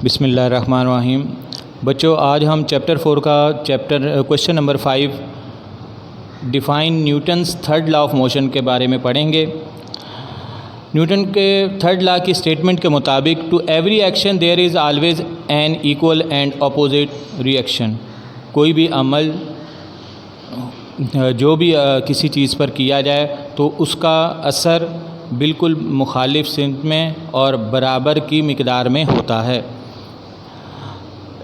बिस्मिल्लाहिर्रहमानिर्रहीम। बच्चों, आज हम चैप्टर 4 का question number 5 define Newton's third law of motion के बारे में पढ़ेंगे। न्यूटन के थर्ड लॉ की स्टेटमेंट के मुताबिक to every action there is always an equal and opposite reaction. कोई भी अमल जो भी किसी चीज़ पर किया जाए तो उसका असर बिल्कुल मुखालिफ सिमत में और बराबर की मिक़दार में होता है।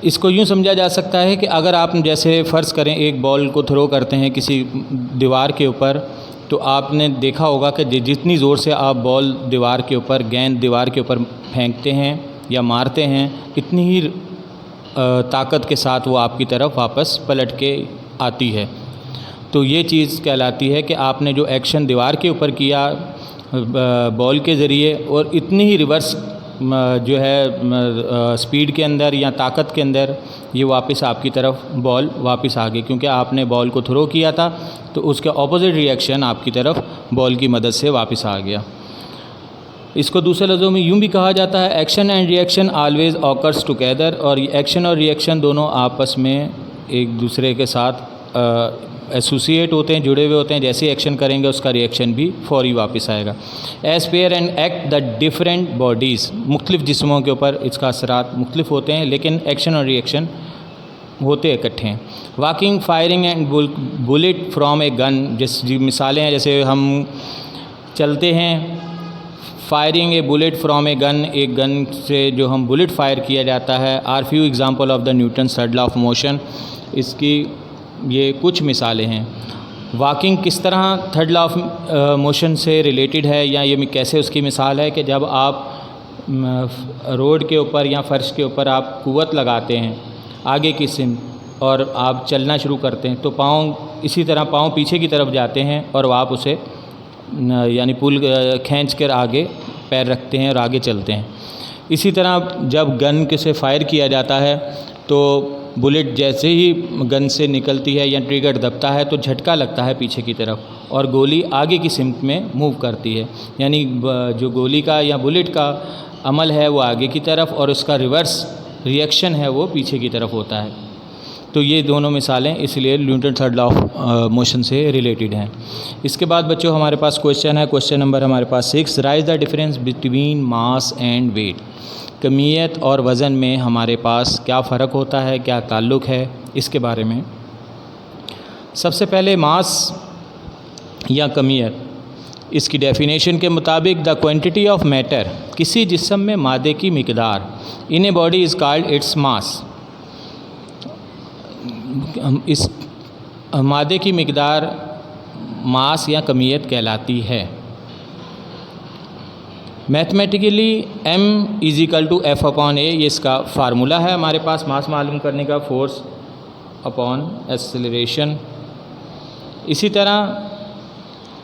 इसको यूँ समझा जा सकता है कि अगर आप जैसे फ़र्ज़ करें एक बॉल को थ्रो करते हैं किसी दीवार के ऊपर, तो आपने देखा होगा कि जितनी ज़ोर से आप बॉल दीवार के ऊपर गेंद दीवार के ऊपर फेंकते हैं या मारते हैं, इतनी ही ताकत के साथ वो आपकी तरफ वापस पलट के आती है। तो ये चीज़ कहलाती है कि आपने जो एक्शन दीवार के ऊपर किया बॉल के ज़रिए, और इतनी ही रिवर्स जो है स्पीड के अंदर या ताकत के अंदर ये वापस आपकी तरफ बॉल वापस आ गई, क्योंकि आपने बॉल को थ्रो किया था तो उसके ऑपोजिट रिएक्शन आपकी तरफ बॉल की मदद से वापस आ गया। इसको दूसरे लफ्ज़ों में यूँ भी कहा जाता है action and reaction always occurs together. और एक्शन और रिएक्शन दोनों आपस में एक दूसरे के साथ एसोसिएट होते हैं, जुड़े हुए होते हैं। जैसे एक्शन करेंगे उसका रिएक्शन भी फौरी वापस आएगा। As pair and act the different bodies, मुख्तलिफ़ जिस्मों के ऊपर इसका असरात मुख्तलिफ होते हैं, लेकिन एक्शन और रिएक्शन होते इकट्ठे हैं। Walking, firing and bullet from a gun, जैसे मिसालें हैं, जैसे हम चलते हैं, firing a bullet from a gun, एक गन से जो हम बुलेट फायर किया जाता है। Are few example of the Newton third law of motion, इसकी ये कुछ मिसालें हैं। वॉकिंग किस तरह थर्ड लॉ ऑफ मोशन से रिलेटेड है, या ये कैसे उसकी मिसाल है कि जब आप रोड के ऊपर या फर्श के ऊपर आप कुव्वत लगाते हैं आगे की सिमत और आप चलना शुरू करते हैं, तो पाँव इसी तरह पाँव पीछे की तरफ जाते हैं और आप उसे यानी पुल खींच कर आगे पैर रखते हैं और आगे चलते हैं। इसी तरह जब गन से फायर किया जाता है तो बुलेट जैसे ही गन से निकलती है या ट्रिगर दबता है तो झटका लगता है पीछे की तरफ और गोली आगे की सिमत में मूव करती है, यानी जो गोली का या बुलेट का अमल है वो आगे की तरफ और उसका रिवर्स रिएक्शन है वो पीछे की तरफ होता है। तो ये दोनों मिसालें इसलिए Newton third law of motion से रिलेटेड हैं। इसके बाद बच्चों हमारे पास क्वेश्चन है, क्वेश्चन नंबर हमारे पास 6, raise the difference between mass and weight. कमियत और वज़न में हमारे पास क्या फ़र्क होता है, क्या ताल्लुक़ है, इसके बारे में। सबसे पहले मास या कमियत, इसकी डेफिनेशन के मुताबिक द क्वांटिटी ऑफ मैटर, किसी जिस्म में मादे की मिक़दार, in a body is called its mass. इस मादे की मिक़दार मास या कमियत कहलाती है। मैथमेटिकली m = F/a, ये इसका फार्मूला है हमारे पास मास मालूम करने का, फोर्स अपॉन एक्सेलरेशन। इसी तरह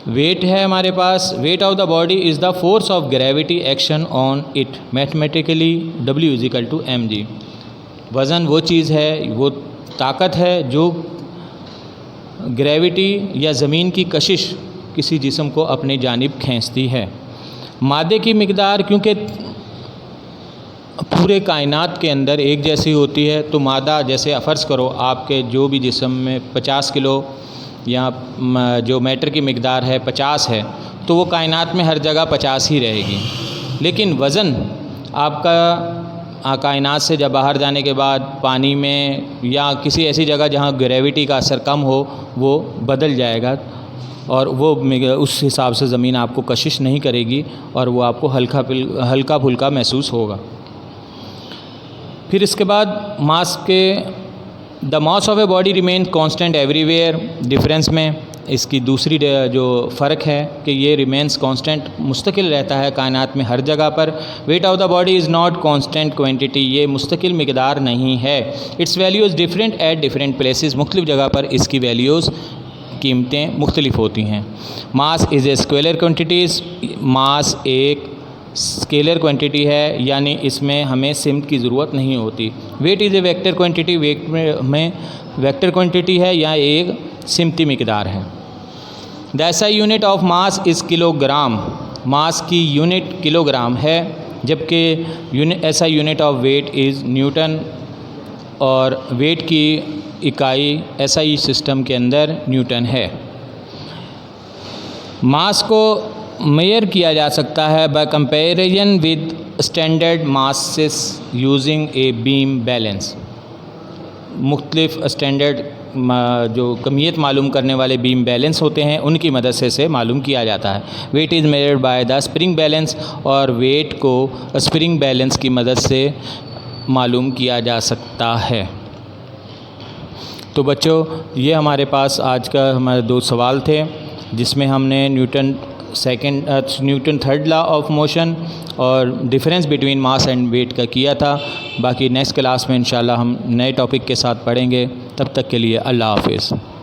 वेट है हमारे पास, weight of the body is the force of gravity action on it, mathematically W = mg। वज़न वो चीज़ है, वो ताकत है जो ग्रेविटी या ज़मीन की कशिश किसी जिस्म को अपनी जानिब खींचती है। मादे की मिक़दार क्योंकि पूरे कायनात के अंदर एक जैसी होती है, तो मादा जैसे फ़र्ज़ करो आपके जो भी जिस्म में 50 किलो या जो मैटर की मिक़दार है 50 है, तो वो कायनात में हर जगह 50 ही रहेगी। लेकिन वज़न आपका कायनात से जब बाहर जाने के बाद पानी में या किसी ऐसी जगह जहाँ ग्रेविटी का असर कम हो वो बदल जाएगा और वो उस हिसाब से ज़मीन आपको कशिश नहीं करेगी और वो आपको हल्का फुल्का महसूस होगा। फिर इसके बाद मास के the mass of a body remain constant everywhere. Difference में इसकी दूसरी जो फ़र्क है कि ये रिमेंस कांस्टेंट, मुस्तकिल रहता है कायनात में हर जगह पर। Weight of the body is not constant quantity, ये मुस्तकिल मिक़दार नहीं है। Its values different at different places, मुख्तलिफ़ जगह पर इसकी वैल्यूज़ कीमतें मुख्तलिफ होती हैं। Mass is a scalar quantities, mass एक स्केलर क्वांटिटी है, यानी इसमें हमें सिमत की ज़रूरत नहीं होती। Weight is a vector quantity, weight में वेक्टर क्वांटिटी है या एक सिमती मिक़दार है। The SI unit of mass is kilogram, mass की यूनिट किलोग्राम है। जबकि SI unit of weight is Newton और वेट की इकाई SI सिस्टम के अंदर न्यूटन है। मास को मेयर किया जा सकता है bye comparison with standard masses using a beam balance. मुख्तलिफ स्टैंडर्ड जो कमियत मालूम करने वाले बीम बैलेंस होते हैं उनकी मदद से मालूम किया जाता है। Weight is measured by the spring balance, और वेट को स्प्रिंग बैलेंस की मदद से मालूम किया जा सकता है। तो बच्चों, ये हमारे पास आज का हमारे 2 सवाल थे जिसमें हमने Newton third law of motion और difference between mass and weight का किया था। बाकी नेक्स्ट क्लास में इंशाल्लाह हम नए टॉपिक के साथ पढ़ेंगे। तब तक के लिए अल्लाह हाफ़िज़।